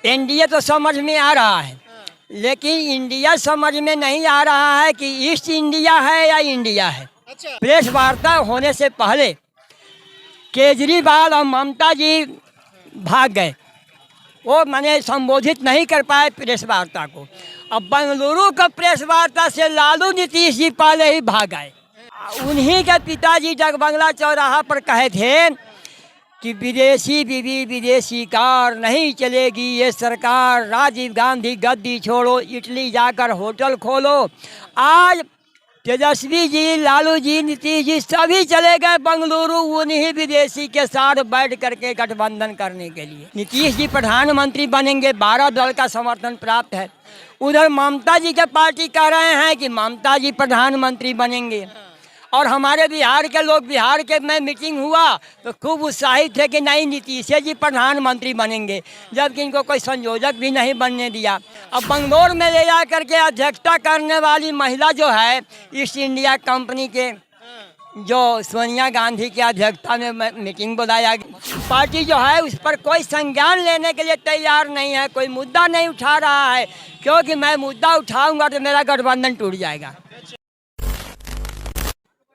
NDA तो समझ में आ रहा है, लेकिन इंडिया समझ में नहीं आ रहा है कि ईस्ट इंडिया है या इंडिया है। अच्छा। प्रेस वार्ता होने से पहले केजरीवाल और ममता जी भाग गए, वो माने संबोधित नहीं कर पाए प्रेस वार्ता को। अब बेंगलुरु का प्रेस वार्ता से लालू नीतीश जी पहले ही भाग गए। उन्हीं के पिताजी जगबंगला चौराहा पर कहे थे कि विदेशी बीवी विदेशी कार नहीं चलेगी ये सरकार, राजीव गांधी गद्दी छोड़ो, इटली जाकर होटल खोलो। आज तेजस्वी जी, लालू जी, नीतीश जी सभी चले गए बेंगलुरु उन्हीं विदेशी के साथ बैठ करके गठबंधन करने के लिए। नीतीश जी प्रधानमंत्री बनेंगे, 12 दल का समर्थन प्राप्त है। उधर ममता जी के पार्टी कह रहे हैं कि ममता जी प्रधानमंत्री बनेंगे, और हमारे बिहार के लोग, बिहार के में मीटिंग हुआ तो खूब उत्साहित थे कि नहीं नीतीश जी प्रधानमंत्री बनेंगे, जबकि इनको कोई संयोजक भी नहीं बनने दिया। अब बंगलोर में ले जा करके अध्यक्षता करने वाली महिला जो है ईस्ट इंडिया कंपनी के, जो सोनिया गांधी की अध्यक्षता में मीटिंग बुलाया गया, पार्टी जो है उस पर कोई संज्ञान लेने के लिए तैयार नहीं है, कोई मुद्दा नहीं उठा रहा है, क्योंकि मैं मुद्दा उठाऊंगा तो मेरा गठबंधन टूट जाएगा।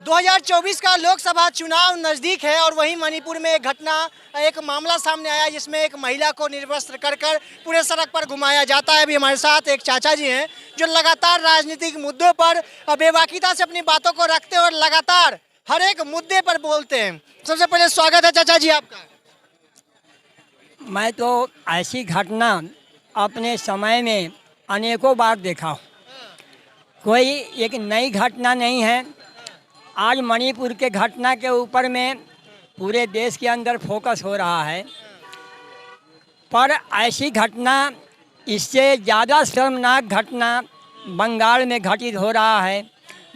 2024 का लोकसभा चुनाव नज़दीक है और वहीं मणिपुर में एक मामला सामने आया जिसमें एक महिला को निर्वस्त्र कर पूरे सड़क पर घुमाया जाता है। अभी हमारे साथ एक चाचा जी हैं जो लगातार राजनीतिक मुद्दों पर बेबाकीता से अपनी बातों को रखते हैं और लगातार हर एक मुद्दे पर बोलते हैं। सबसे पहले स्वागत है चाचा जी आपका। मैं तो ऐसी घटना अपने समय में अनेकों बार देखा हूँ, कोई एक नई घटना नहीं है। आज मणिपुर के घटना के ऊपर में पूरे देश के अंदर फोकस हो रहा है, पर ऐसी घटना, इससे ज़्यादा शर्मनाक घटना बंगाल में घटित हो रहा है,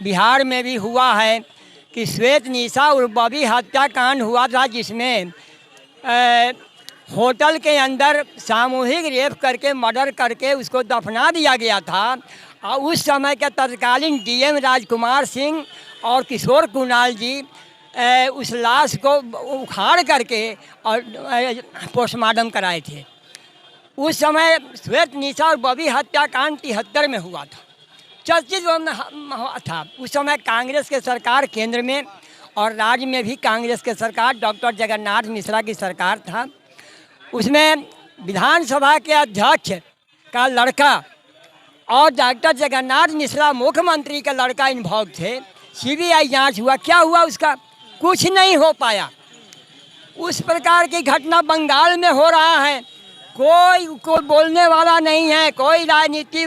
बिहार में भी हुआ है कि श्वेत निशा और बॉबी हत्याकांड हुआ था, जिसमें होटल के अंदर सामूहिक रेप करके, मर्डर करके उसको दफना दिया गया था। और उस समय के तत्कालीन डीएम राजकुमार सिंह और किशोर कुणाल जी उस लाश को उखाड़ करके और पोस्टमार्टम कराए थे। उस समय श्वेत निशा और बॉबी हत्याकांड 73 में हुआ था, चर्चित था। उस समय कांग्रेस के सरकार केंद्र में और राज्य में भी कांग्रेस के सरकार, डॉक्टर जगन्नाथ मिश्रा की सरकार था। उसमें विधानसभा के अध्यक्ष का लड़का और डॉक्टर जगन्नाथ मिश्रा मुख्यमंत्री का लड़का इन्वॉल्व थे। सीबीआई जांच हुआ, क्या हुआ उसका? कुछ नहीं हो पाया। उस प्रकार की घटना बंगाल में हो रहा है, कोई बोलने वाला नहीं है, कोई राजनीति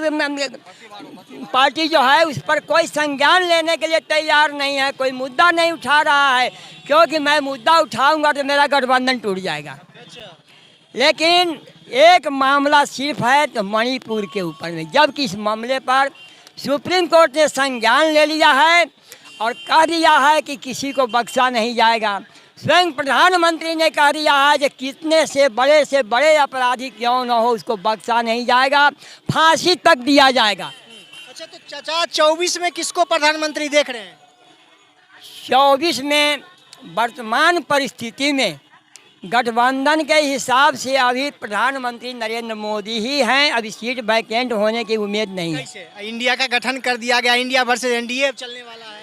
पार्टी जो है उस पर कोई संज्ञान लेने के लिए तैयार नहीं है, कोई मुद्दा नहीं उठा रहा है, क्योंकि मैं मुद्दा उठाऊंगा तो मेरा गठबंधन टूट जाएगा। लेकिन एक मामला सिर्फ है तो मणिपुर के ऊपर में, जबकि इस मामले पर सुप्रीम कोर्ट ने संज्ञान ले लिया है और कह दिया है कि किसी को बख्शा नहीं जाएगा। स्वयं प्रधानमंत्री ने कह दिया है कि कितने से बड़े अपराधी क्यों न हो उसको बख्शा नहीं जाएगा, फांसी तक दिया जाएगा। अच्छा, तो चाचा 24 में किसको प्रधानमंत्री देख रहे हैं? 24 में वर्तमान परिस्थिति में गठबंधन के हिसाब से अभी प्रधानमंत्री नरेंद्र मोदी ही हैं, अभी सीट वैकेंट होने की उम्मीद नहीं है। कैसे? इंडिया का गठन कर दिया गया, इंडिया वर्सेस एनडीए चलने वाला है।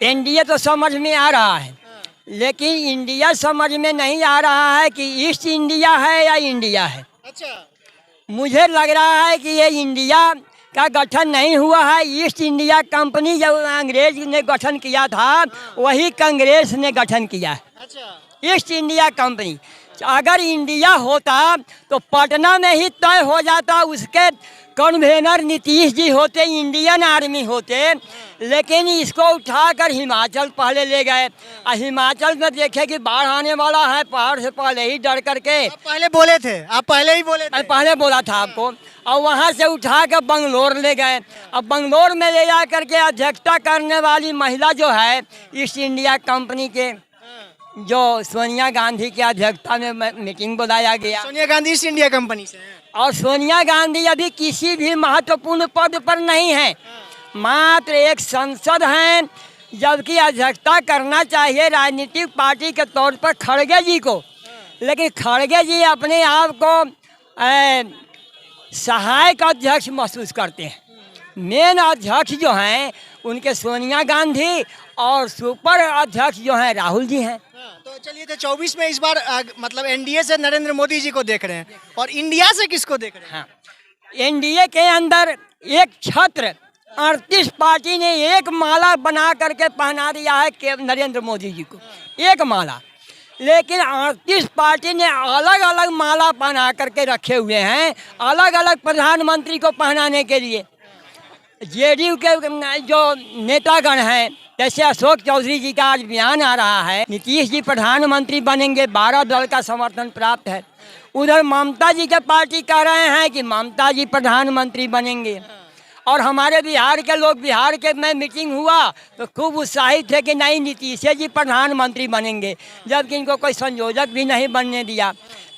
एनडीए तो समझ में आ रहा है, लेकिन इंडिया समझ में नहीं आ रहा है कि ईस्ट इंडिया है या इंडिया है। अच्छा, मुझे लग रहा है कि ये इंडिया का गठन नहीं हुआ है। ईस्ट इंडिया कंपनी जब अंग्रेज ने गठन किया था, वही कांग्रेस ने गठन किया है। अच्छा, ईस्ट इंडिया कंपनी। अगर इंडिया होता तो पटना में ही तय हो जाता, उसके कन्वेनर नीतीश जी होते, इंडियन आर्मी होते। लेकिन इसको उठाकर हिमाचल पहले ले गए, और हिमाचल में देखे कि बाढ़ आने वाला है, पहाड़ से पहले ही डर करके। आप पहले बोले थे, आप पहले ही बोले थे। पहले बोला था आपको, और वहाँ से उठा कर बंगलोर ले गए। अब बंगलोर में ले जा करके अध्यक्षता करने वाली महिला जो है ईस्ट इंडिया कंपनी के, जो सोनिया गांधी की अध्यक्षता में मीटिंग बुलाया गया। Sonia Gandhi east India company से हैं। और सोनिया गांधी अभी किसी भी महत्वपूर्ण पद पर नहीं है, मात्र एक सांसद हैं, जबकि अध्यक्षता करना चाहिए राजनीतिक पार्टी के तौर पर खड़गे जी को। लेकिन खड़गे जी अपने आप को सहायक अध्यक्ष महसूस करते हैं। मेन अध्यक्ष जो हैं उनके सोनिया गांधी और सुपर अध्यक्ष जो हैं राहुल जी हैं। तो चलिए, तो 24 में इस बार मतलब एनडीए से नरेंद्र मोदी जी को देख रहे हैं और इंडिया से किसको देख रहे हैं? हाँ, एनडीए के अंदर एक छत्र 38 पार्टी ने एक माला बना करके पहना दिया है कि नरेंद्र मोदी जी को, एक माला। लेकिन 38 पार्टी ने अलग अलग माला पहना करके रखे हुए हैं, अलग अलग प्रधानमंत्री को पहनाने के लिए। जेडीयू के जो नेतागण हैं, जैसे अशोक चौधरी जी का आज बयान आ रहा है, नीतीश जी प्रधानमंत्री बनेंगे, 12 दल का समर्थन प्राप्त है। उधर ममता जी के पार्टी कह रहे हैं कि ममता जी प्रधानमंत्री बनेंगे। और हमारे बिहार के लोग, बिहार के में मीटिंग हुआ तो खूब उत्साहित थे कि नहीं, नीतीश जी प्रधानमंत्री बनेंगे, जबकि इनको कोई संयोजक भी नहीं बनने दिया।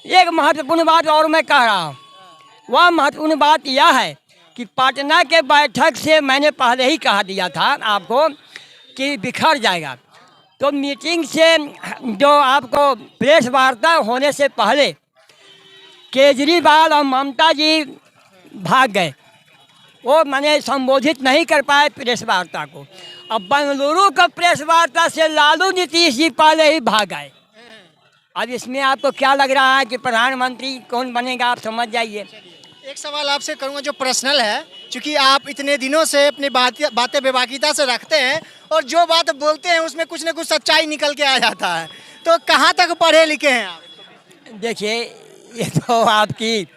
एक महत्वपूर्ण बात और मैं कह रहा हूँ, वह महत्वपूर्ण बात यह है कि पटना के बैठक से मैंने पहले ही कहा दिया था आपको कि बिखर जाएगा। तो मीटिंग से जो आपको प्रेस वार्ता होने से पहले केजरीवाल और ममता जी भाग गए, वो मैंने संबोधित नहीं कर पाए प्रेस वार्ता को। अब बेंगलुरु का प्रेस वार्ता से लालू नीतीश जी पहले ही भाग गए। अब इसमें आपको क्या लग रहा है कि प्रधानमंत्री कौन बनेगा, आप समझ जाइए। एक सवाल आपसे करूंगा जो पर्सनल है, क्योंकि आप इतने दिनों से अपनी बातें बेबाकीता से रखते हैं और जो बात बोलते हैं उसमें कुछ न कुछ सच्चाई निकल के आ जाता है, तो कहाँ तक पढ़े लिखे हैं आप? देखिए, ये तो आपकी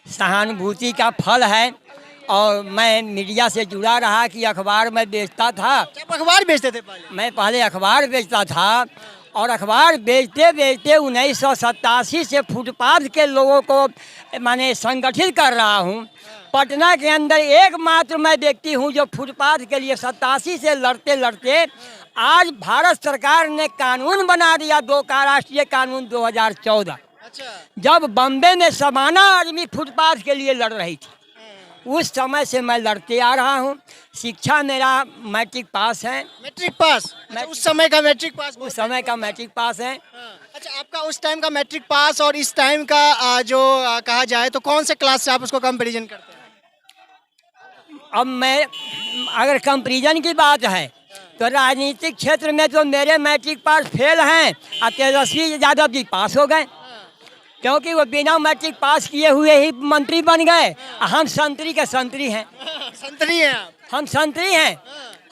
सहानुभूति का फल है। और मैं मीडिया से जुड़ा रहा कि अखबार में बेचता था। आप अखबार बेचते थे पहले? मैं पहले अखबार बेचता था और अखबार बेचते बेचते 1987 से फुटपाथ के लोगों को माने संगठित कर रहा हूँ। पटना के अंदर एकमात्र मैं व्यक्ति हूँ जो फुटपाथ के लिए 87 से लड़ते लड़ते आज भारत सरकार ने कानून बना दिया, 2 का राष्ट्रीय कानून 2014। अच्छा। जब बम्बे में समाना आदमी फुटपाथ के लिए लड़ रही थी, उस समय से मैं लड़ते आ रहा हूँ। शिक्षा मेरा मैट्रिक पास है। Matric pass? अच्छा, उस समय का मैट्रिक पास? उस समय का मैट्रिक पास है। अच्छा, आपका उस टाइम का मैट्रिक पास और इस टाइम का जो कहा जाए तो कौन से क्लास से आप उसको कंपैरिजन करते हैं? अब मैं अगर कंपैरिजन की बात है तो राजनीतिक क्षेत्र में तो मेरे मैट्रिक पास फेल हैं और तेजस्वी यादव जी पास हो गए, क्योंकि वो बिना मैट्रिक पास किए हुए ही मंत्री बन गए। हम संतरी के संतरी हैं। संतरी हैं आप? हम संतरी हैं,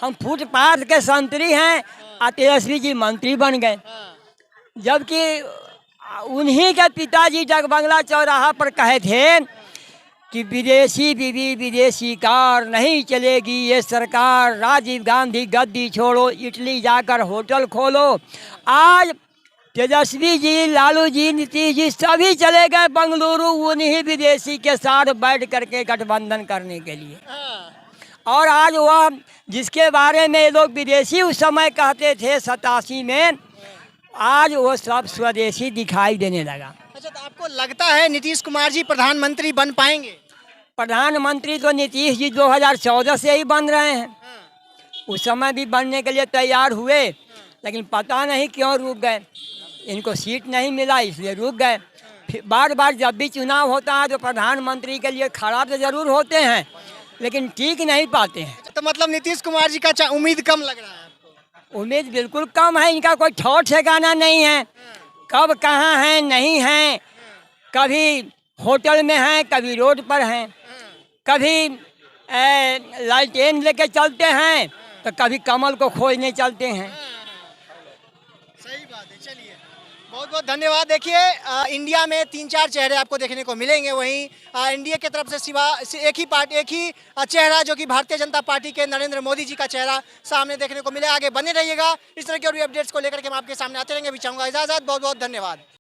हम फुटपाथ के संतरी हैं और तेजस्वी जी मंत्री बन गए। जबकि उन्हीं के पिताजी जगबंगला चौराहा पर कहे थे कि विदेशी बीवी विदेशी कार, नहीं चलेगी ये सरकार, राजीव गांधी गद्दी छोड़ो, इटली जाकर होटल खोलो। आज तेजस्वी जी, लालू जी, नीतीश जी सभी चले गए बेंगलुरु उन्हीं विदेशी के साथ बैठ करके गठबंधन करने के लिए। और आज वह जिसके बारे में लोग विदेशी उस समय कहते थे 87 में, आज वो सब स्वदेशी दिखाई देने लगा। अच्छा, तो आपको लगता है नीतीश कुमार जी प्रधानमंत्री बन पाएंगे? प्रधानमंत्री तो नीतीश जी 2014 से ही बन रहे हैं। उस समय भी बनने के लिए तैयार हुए, लेकिन पता नहीं क्यों रुक गए। इनको सीट नहीं मिला इसलिए रुक गए। फिर बार बार जब भी चुनाव होता है तो प्रधानमंत्री के लिए खड़ा तो जरूर होते हैं, लेकिन टिक नहीं पाते हैं। तो मतलब नीतीश कुमार जी का उम्मीद कम लग रहा है आपको? उम्मीद बिल्कुल कम है। इनका कोई ठौर ठिकाना नहीं है, कब कहाँ हैं नहीं हैं। कभी होटल में हैं, कभी रोड पर हैं, कभी लालटेन लेके चलते हैं तो कभी कमल को खोजने चलते हैं। सही बात है। चलिए, बहुत बहुत धन्यवाद। देखिए, इंडिया में 3-4 चेहरे आपको देखने को मिलेंगे। वहीं एनडीए की तरफ से सिवा एक ही चेहरा जो कि भारतीय जनता पार्टी के नरेंद्र मोदी जी का चेहरा सामने देखने को मिले। आगे बने रहिएगा, इस तरह के और भी अपडेट्स को लेकर के हम आपके सामने आते रहेंगे। भी चाहूँगा इजाज़त, बहुत बहुत धन्यवाद।